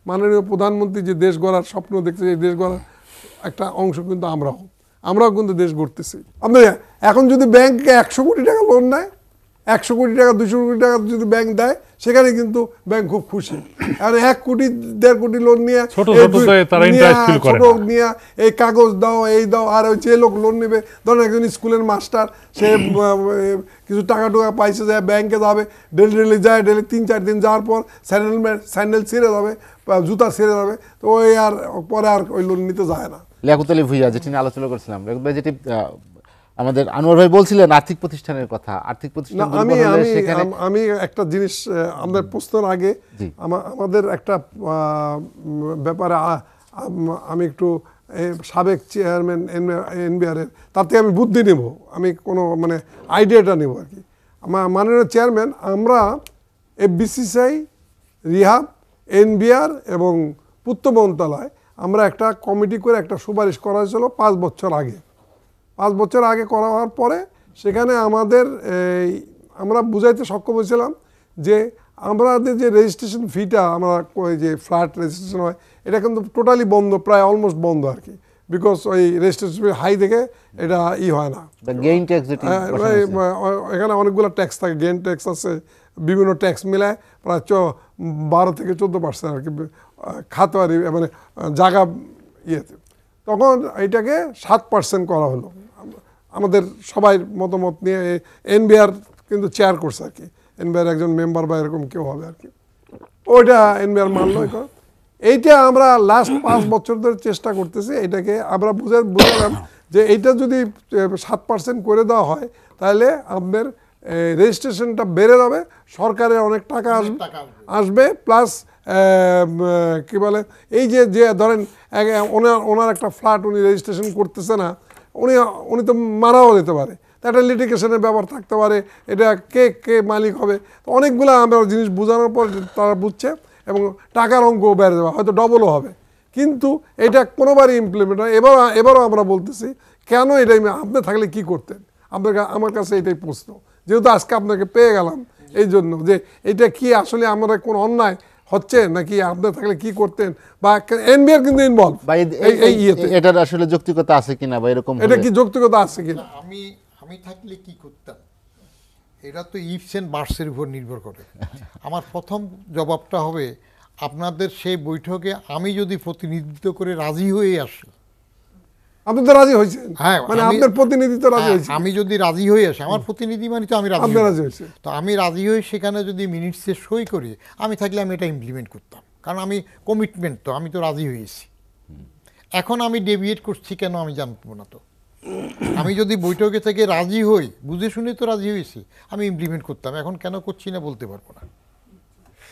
মাননীয় প্রধানমন্ত্রী যে দেশ গড়ার স্বপ্ন দেখছে, এই দেশ গড়ার একটা অংশ কিন্তু আমরাও কিন্তু দেশ গড়তেছি। আপনি এখন যদি ব্যাংকে 100 কোটি টাকা লোন নেয়, 100 কোটি টাকা 200 কোটি টাকা যদি ব্যাংক দেয়, সেখানে কিন্তু ব্যাংক খুব খুশি। আর 1 কোটি 1.5 কোটি লোন নিয়ে ছোট নিয়ে এই কাগজ দাও, এই দাও, আর ওই যে লোক লোন নেবে, ধরেন একজন স্কুলের মাস্টার, সে কিছু টাকা পাইছে, যায় ব্যাংকে যাবে, ডেলি যায়, ডেলি 3-4 দিন যাওয়ার পর স্যান্ডেল ছিঁড়ে যাবে, জুতা ছিঁড়ে যাবে, তো ওই আর পরে আর ওই লোন নিতে যায় না। লিয়াকত আলী ভূঁইয়া যেটি নিয়ে আলোচনা করছিলাম, লিয়াকত ভাই যেটি আমাদের আনোয়ার ভাই বলছিলেন আর্থিক প্রতিষ্ঠানের কথা, আর্থিক প্রতিষ্ঠান আমি একটা জিনিস আমাদের প্রশ্নের আগে আমাদের একটা ব্যাপারে আমি একটু সাবেক চেয়ারম্যান এনবিআরের তাতে আমি বুদ্ধি নেব, আমি কোনো মানে আইডিয়াটা নেব আর কি। আমার মাননীয় চেয়ারম্যান, আমরা বিসিসিআই, রিহাব, এনবিআর এবং পূর্ত মন্ত্রণালয় আমরা একটা কমিটি করে একটা সুপারিশ করা হয়েছিল 5 বছর আগে। 5 বছর আগে করা হওয়ার পরে সেখানে আমরা বুঝাইতে সক্ষম হয়েছিলাম যে আমাদের যে রেজিস্ট্রেশন ফিটা, আমরা যে ফ্ল্যাট রেজিস্ট্রেশন হয়, এটা কিন্তু টোটালি বন্ধ, প্রায় অলমোস্ট বন্ধ আর কি, বিকজ ওই রেজিস্ট্রেশন হাই থেকে এটা হয় না। এখানে অনেকগুলো ট্যাক্স থাকে, গেইন ট্যাক্স আছে, বিভিন্ন ট্যাক্স মিলায় প্রায় 12 থেকে 14% আর কি খাতোয়ারি মানে জায়গা ইয়েতে। তখন এইটাকে 7% করা হলো। আমাদের সবাই মতামত নিয়ে এনবিআর কিন্তু চেয়ার করছে আর কি, এনবিআর একজন মেম্বার বা এরকম কেউ হবে আর কি, ওইটা এনবিআর মানলো। এইটা আমরা লাস্ট 5 বছর ধরে চেষ্টা করতেছি, এটাকে আমরা বুঝালাম যে এইটা যদি 7% করে দেওয়া হয়, তাহলে আপনাদের রেজিস্ট্রেশনটা বেড়ে যাবে, সরকারের অনেক টাকা আসবে, প্লাস কি বলে, এই যে ধরেন ওনার একটা ফ্ল্যাট উনি রেজিস্ট্রেশন করতেছে না, উনি তো মারাও যেতে পারে, একটা লিটিগেশনের ব্যাপার থাকতে পারে, এটা কে মালিক হবে, তো অনেকগুলো আমরা জিনিস বোঝানোর পর তারা বুঝছে, এবং টাকার অঙ্কও বেড়ে যাবে, হয়তো ডবলও হবে, কিন্তু এটা কোনোবারই ইমপ্লিমেন্ট হয়। এবারও আমরা বলতেছি, কেন এটা আপনি থাকলে কি করতেন? আমার কাছে এটাই প্রশ্ন, যেহেতু আজকে আপনাকে পেয়ে গেলাম, এই জন্য যে এটা কি আসলে আমরা কোন অন্যায় হচ্ছে নাকি, আপনি থাকলে কি করতেন, বা এনবিআর কিন্তু ইনভলভ এই ইয়েতে, এটার আসলে যৌক্তিকতা আছে কিনা, বা এরকম এটা কি যৌক্তিকতা আছে কিনা। আমি থাকলে কি করতাম, এটা তো ইফস এন্ড বাটসের উপর নির্ভর করে। আমার প্রথম জবাবটা হবে, আপনাদের সেই বৈঠকে আমি যদি প্রতিনিধিত্ব করে রাজি হয়ে আসি। আপনি তো রাজি হয়েছেন, হ্যাঁ, মানে আপনার প্রতিনিধি তো রাজি হয়েছে। আমি যদি রাজি হয়ে আসি, আমার প্রতিনিধি মানে তো আমি রাজি হয়েছি, তো আমি রাজি হয়ে সেখানে যদি মিনিটসে সই করি, আমি থাকলে আমি এটা ইমপ্লিমেন্ট করতাম, কারণ আমি কমিটমেন্ট, তো আমি তো রাজি হয়েছি। এখন আমি ডেভিয়েট করছি কেন আমি জানবো না। তো আমি যদি বৈঠকে থেকে রাজি হই, বুঝে শুনে তো রাজি হয়েছি, আমি ইমপ্লিমেন্ট করতাম। এখন কেন করছি না বলতে পারবো না,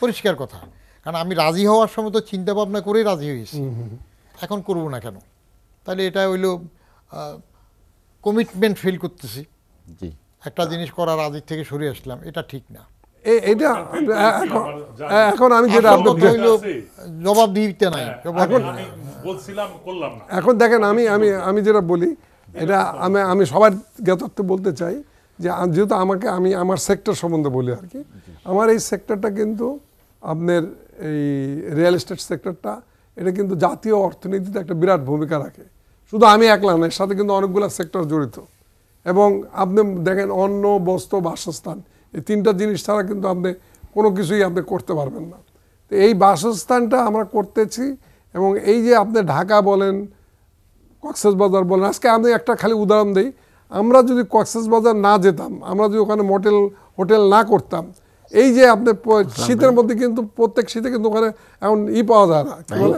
পরিষ্কার কথা, কারণ আমি রাজি হওয়ার সময় তো চিন্তা ভাবনা করে রাজি হয়েছি, এখন করবো না কেন? তাহলে এটা হইল কমিটমেন্ট ফেল করতেছি, একটা জিনিস করার রাজি থেকে সরে আসলাম, এটা ঠিক না। এটা এখন আমি যেটা জবাব দিতে নাই, এখন দেখেন আমি যেটা বলি, এটা আমি সবার জ্ঞাতার্থে বলতে চাই যে যেহেতু আমি আমার সেক্টর সম্বন্ধে বলি আর কি, আমার এই সেক্টরটা কিন্তু আপনার এই রিয়েল এস্টেট সেক্টরটা, এটা কিন্তু জাতীয় অর্থনীতিতে একটা বিরাট ভূমিকা রাখে। শুধু আমি একলা না, এর সাথে কিন্তু অনেকগুলো সেক্টর জড়িত। এবং আপনি দেখেন, অন্ন, বস্ত্র, বাসস্থান, এই 3টা জিনিস ছাড়া কিন্তু আপনি কোনো কিছুই আপনি করতে পারবেন না। তো এই বাসস্থানটা আমরা করতেছি, এবং এই যে আপনি ঢাকা বলেন, কক্সবাজার বলেন, আজকে আমি একটা খালি উদাহরণ দিই, আমরা যদি কক্সবাজার না যেতাম, আমরা যদি ওখানে হোটেল না করতাম, এই যে আপনি শীতের মধ্যে কিন্তু প্রত্যেক শীতে কিন্তু ওখানে এখন পাওয়া যায় না, কি বলে,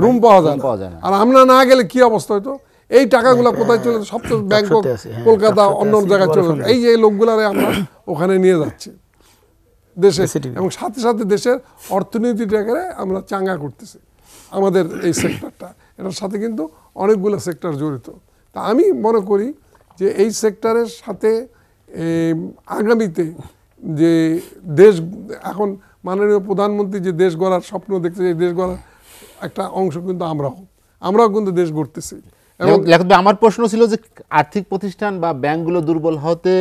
রুম পাওয়া যায় না। আর আমরা না গেলে কি অবস্থা হতো, এই টাকাগুলো কোথায় চলে, সব তো ব্যাংকক, কলকাতা, অন্য জায়গায় চলে যাবে। এই যে লোকগুলারে আমরা ওখানে নিয়ে যাচ্ছি দেশে, এবং সাথে সাথে দেশের অর্থনীতিটাকে আমরা চাঙ্গা করতেছি। আমাদের এই সেক্টরটা, এটার সাথে কিন্তু অনেকগুলো সেক্টর জড়িত। তা আমি মনে করি যে এই সেক্টরের সাথে আগামীতে যে দেশ, এখন মাননীয় প্রধানমন্ত্রী যে দেশ গড়ার স্বপ্ন দেখছে, এই দেশ গড়ার একটা অংশ কিন্তু আমরাও কিন্তু দেশ গড়তেছি। আমার প্রশ্ন ছিল যে আর্থিক প্রতিষ্ঠান বা ব্যাংকগুলো দুর্বল হতে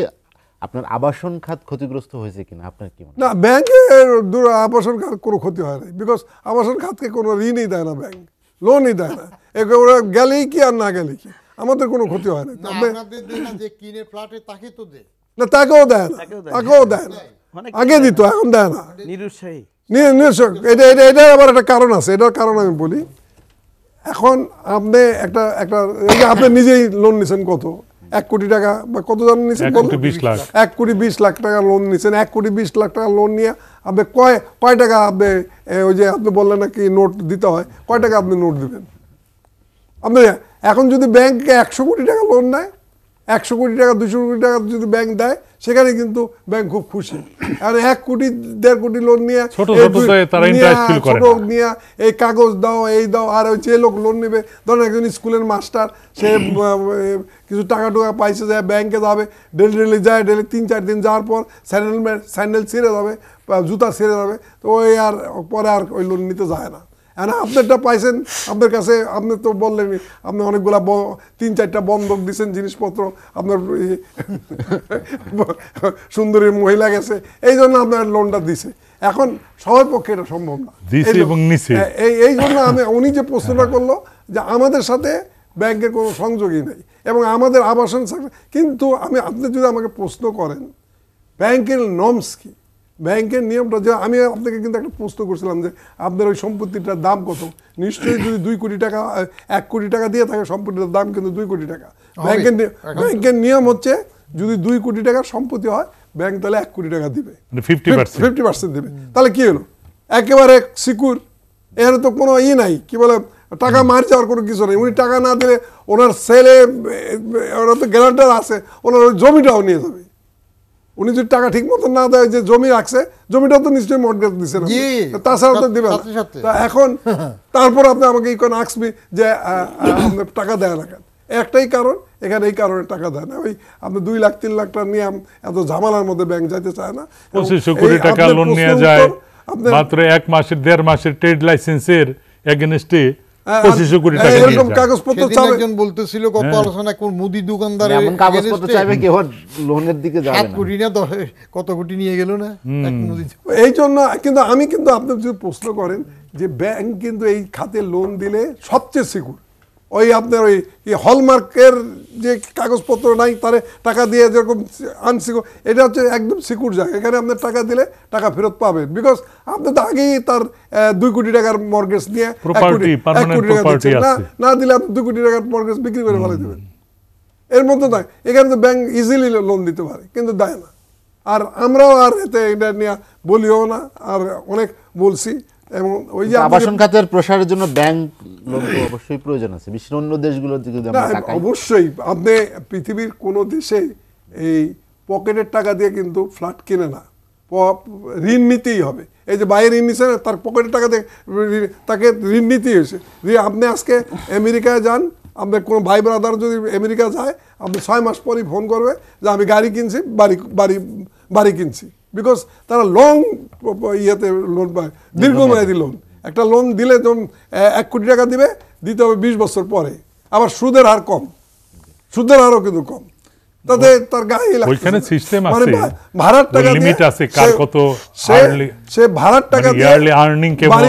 আপনার আবাসন খাত ক্ষতিগ্রস্ত হয়েছে কিনা আপনার কি মনে হয়? না, ব্যাংকের আবাসন খাত কোনো ক্ষতি হয় না, বিকজ আবাসন খাতকে কোনো ঋণই দেয় না, ব্যাংক লোনই দেয় না। ওরা গেলেই কি আর না গেলেই কি, আমাদের কোনো ক্ষতি হয় না। না, আপনাদের দেয় না, যে কিনে ফ্ল্যাটে তাকে তো দেয় না, তাকেও দেয় না, তাকেও দেয় না। আগে দিত, এখন দেয় না। নিরুৎসাহী। এটা আবার একটা কারণ আছে, এটার কারণ আমি বলি। এখন আপনি একটা এই যে আপনি নিজেই লোন নিছেন কত, 1 কোটি টাকা বা কত জন নিছেন, 1 কোটি 20 লাখ। 1 কোটি 20 লাখ টাকা লোন নিছেন। 1 কোটি 20 লাখ টাকা লোন নিয়ে আপনি কয় টাকা আপনি ওই যে আপনি বললেন নাকি নোট দিতে হয়, কয় টাকা আপনি নোট দিবেন? আপনি এখন যদি ব্যাংকে 100 কোটি টাকা লোন নেয়, 100 কোটি টাকা 200 কোটি টাকা যদি ব্যাংক দেয়, সেখানে কিন্তু ব্যাংক খুব খুশি। কারণ 1 কোটি 1.5 কোটি লোন নিয়ে ছোট তারা ইন্টারেস্ট ফিল করে না। নিয়ে এই কাগজ দাও, এই দাও, আর ওই যে লোক লোন নেবে, ধরেন একজন স্কুলের মাস্টার, সে কিছু টাকা টুকা পাইছে, যায় ব্যাংকে যাবে, ডেলি যায়, ডেলি 3-4 দিন যাওয়ার পর স্যান্ডেল ছিঁড়ে যাবে, জুতা ছিঁড়ে যাবে, তো ওই আর পরে আর ওই লোন নিতে যায় না। আপনারটা পাইছেন, আপনার কাছে আপনি তো বললেনই, আপনি অনেকগুলা 3-4টা বন্ধক দিচ্ছেন জিনিসপত্র, আপনার সুন্দরী মহিলা গেছে, এই জন্য আপনার লোনটা দিছে। এখন সবার পক্ষে এটা সম্ভব না, এই জন্য উনি যে প্রশ্নটা করলো যে আমাদের সাথে ব্যাংকের কোনো সংযোগই নেই এবং আমাদের আবাসন কিন্তু আপনি যদি আমাকে প্রশ্ন করেন ব্যাংকের নর্মস কি, ব্যাংকের নিয়মটা, যে আমি আপনাকে কিন্তু একটা প্রশ্ন করছিলাম যে আপনার ওই সম্পত্তিটার দাম কত, নিশ্চয়ই যদি 2 কোটি টাকা 1 কোটি টাকা দিয়ে থাকে, সম্পত্তিটার দাম কিন্তু 2 কোটি টাকা। ব্যাংকের নিয়ম হচ্ছে যদি 2 কোটি টাকার সম্পত্তি হয়, ব্যাংক তাহলে 1 কোটি টাকা দিবে, 50% দিবে। তাহলে কি হলো, একেবারে সিকিউর, এর তো কোনো নাই, কি বলে, টাকা মার যাওয়ার কোনো কিছু নেই। উনি টাকা না দিলে ওনার ছেলে, ওরা তো গ্যারান্টার আছে, ওনার ওই জমিটাও নিয়ে যাবে। উনি যদি টাকা ঠিক মতো না দেয়, যে জমি রাখছে, জমিটাও তো নিশ্চয়ই মর্টগেজ দিচ্ছে না, তাছাড়া তো দিবে না। এখন তারপর আপনি আমাকে এই কোনো আসবে যে টাকা দেয় না কেন, একটাই কারণ, এখানে এই কারণে টাকা দেয় না। ওই আপনি 2 লাখ 3 লাখ টাকা নিয়ে এত ঝামেলার মধ্যে ব্যাংক যাইতে চায় না। 25 কোটি টাকা লোন নিয়ে যায়, মাত্র 1 মাসের 1.5 মাসের ট্রেড লাইসেন্সের এগেইনস্টে 25 কোটি টাকা এরকম কাগজপত্র চাবে। একজন বলতেছিল কত আলোচনা, কোন মুদি দোকানদার এমন কাগজপত্র চাইবে কি, ওর লোনের দিকে যাবে না। 7 কোটি না, কত কোটি নিয়ে গেল না এক মুদি। এই জন্য কিন্তু আপনি যদি প্রশ্ন করেন যে ব্যাংক কিন্তু এই খাতে লোন দিলে সবচেয়ে সিকিউর, ওই আপনার ওই হলমার্কের যে কাগজপত্র নাই, তারে টাকা দিয়ে যেরকম আনসিকিউর, এটা হচ্ছে একদম সিকিউর জায়গা। এখানে আপনার টাকা দিলে টাকা ফেরত পাবেন, বিকজ আপনি তো আগেই তার 2 কোটি টাকার মর্গেজ নিয়ে 1 কোটি টাকা দিচ্ছেন, না দিলে আপনি 2 কোটি টাকার মর্গেজ বিক্রি করে ফেলে দেবেন। এর মধ্যে নয়, এখানে তো ব্যাংক ইজিলি লোন দিতে পারে, কিন্তু দেয় না। আর আমরাও আর এতে এটা নিয়ে বলিও না, আর অনেক বলছি। এবং ওই যে আবাসন খাতের প্রসারের জন্য ব্যাংক লোন তো অবশ্যই প্রয়োজন আছে, বিশ্বের অন্য দেশগুলোর দিকে যদি আমরা তাকাই। অবশ্যই আপনি পৃথিবীর কোনো দেশে এই পকেটের টাকা দিয়ে কিন্তু ফ্ল্যাট কিনে না, ঋণ নিতেই হবে। এই যে বাইরে ঋণ নিচ্ছে না, তার পকেটের টাকা দিয়ে তাকে ঋণ নিতেই হয়েছে। আপনি আজকে আমেরিকায় যান, আপনার কোনো ভাই ব্রাদার যদি আমেরিকা যায়, আপনি 6 মাস পরই ফোন করবে যে আমি গাড়ি কিনছি, বাড়ি কিনছি, বিকজ তারা লং ইয়েতে লোন পায়, দীর্ঘমেয়াদী লোন। একটা লোন দিলে যখন 1 কোটি টাকা দিতে হবে 20 বছর পরে, আবার সুদের হার কম, সুদের হারও কিন্তু কম, তাতে তার গায়ে ওইখানে সিস্টেম আছে, মানে ভাড়ার টাকা লিমিট আছে, কার কত সে ভাড়ার টাকা দিয়ে ইয়ারলি আর্নিং কেমন,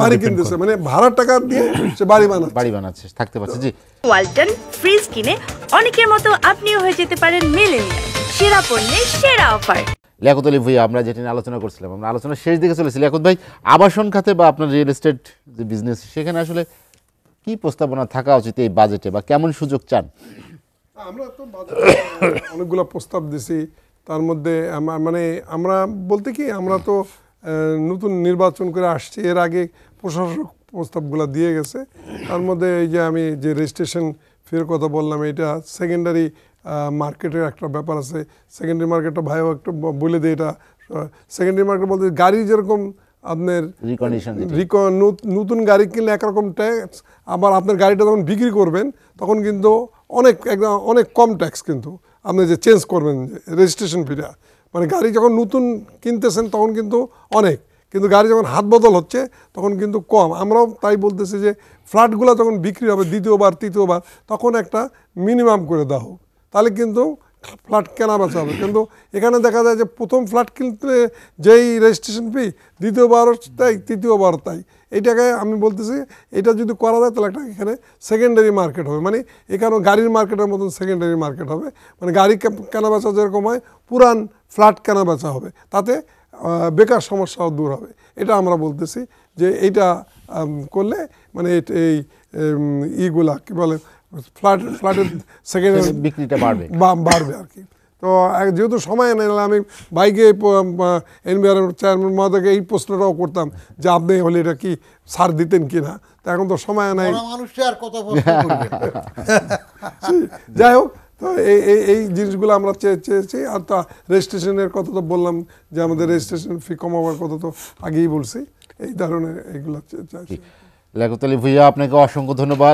বাড়ি কিনতেছে, মানে ভাড়ার টাকা দিয়ে সে বাড়ি বানাচ্ছে, থাকতে পারছে। জি, ওয়ালটন ফ্রিজ কিনে অনেকের মতো আপনিও হয়ে যেতে পারেন মিলেনিয়াল, সেরা পণ্যের সেরা অফার। লিয়াকত আলী ভাই, আমরা যেটা নিয়ে আলোচনা করছিলাম, আমরা আলোচনা শেষ দিকে চলেছি। লিয়াকত ভাই, আবাসন খাতে বা আপনার রিয়েল এস্টেট যে বিজনেস, সেখানে আসলে কি প্রস্তাবনা থাকা উচিত এই বাজেটে, বা কেমন সুযোগ চান? আমরা তো অনেকগুলো প্রস্তাব দিছি, তার মধ্যে মানে আমরা বলতে কি, আমরা তো নতুন নির্বাচন করে আসছি, এর আগে প্রশাসক প্রস্তাবগুলো দিয়ে গেছে। তার মধ্যে এই যে আমি যে রেজিস্ট্রেশন ফির কথা বললাম, এটা সেকেন্ডারি মার্কেটের একটা ব্যাপার আছে। সেকেন্ডারি মার্কেটটা ভাইও একটু বলে দিই, এটা সেকেন্ডারি মার্কেট বলতে গাড়ি যেরকম আপনার নতুন গাড়ি কিনলে একরকম ট্যাক্স, আবার আপনার গাড়িটা যখন বিক্রি করবেন তখন কিন্তু অনেক কম ট্যাক্স কিন্তু আপনি যে চেঞ্জ করবেন রেজিস্ট্রেশন ফিটা, মানে গাড়ি যখন নতুন কিনতেছেন তখন কিন্তু অনেক, কিন্তু গাড়ি যখন হাত বদল হচ্ছে তখন কিন্তু কম। আমরাও তাই বলতেছি যে ফ্ল্যাটগুলো যখন বিক্রি হবে দ্বিতীয়বার তৃতীয়বার, তখন একটা মিনিমাম করে দেওয়া হোক, তাহলে কিন্তু ফ্ল্যাট কেনা বেচা হবে। কিন্তু এখানে দেখা যায় যে প্রথম ফ্ল্যাট কিনতে যেই রেজিস্ট্রেশন ফি, দ্বিতীয়বারও তাই, তৃতীয়বার তাই। এইটাকে আমি বলতেছি এটা যদি করা যায় তাহলে একটা এখানে সেকেন্ডারি মার্কেট হবে, মানে এখানে গাড়ির মার্কেটের মতন সেকেন্ডারি মার্কেট হবে, মানে গাড়ি কেনা বেচা যেরকম হয় পুরান ফ্ল্যাট কেনা বেচা হবে, তাতে বেকার সমস্যাও দূর হবে। এটা আমরা বলতেছি যে এইটা করলে মানে এই ইগুলা কি বলে ফ্ল্যাটের সেকেন্ড বিক্রিটা বাড়বে। বাড়বে আর কি। তো যেহেতু সময় নেই, আমি বাইকে এনভিআরএমেন্ট চেয়ারম্যান মহোদয়কে এই প্রশ্নটাও করতাম যে আপনি হলে এটা কি ছাড় দিতেন কিনা, তো এখন তো সময় নাই। মানুষের আর কত প্রশ্ন করবে। যাই হোক, তো এই জিনিসগুলো আমরা চেয়েছি। আর তা রেজিস্ট্রেশনের কথা তো বললাম যে আমাদের রেজিস্ট্রেশন ফি কমাবার কথা তো আগেই বলছি, এই ধরনের এইগুলো চাইছি। লিয়াকত আলী ভূঁইয়া, আপনাকে অসংখ্য ধন্যবাদ।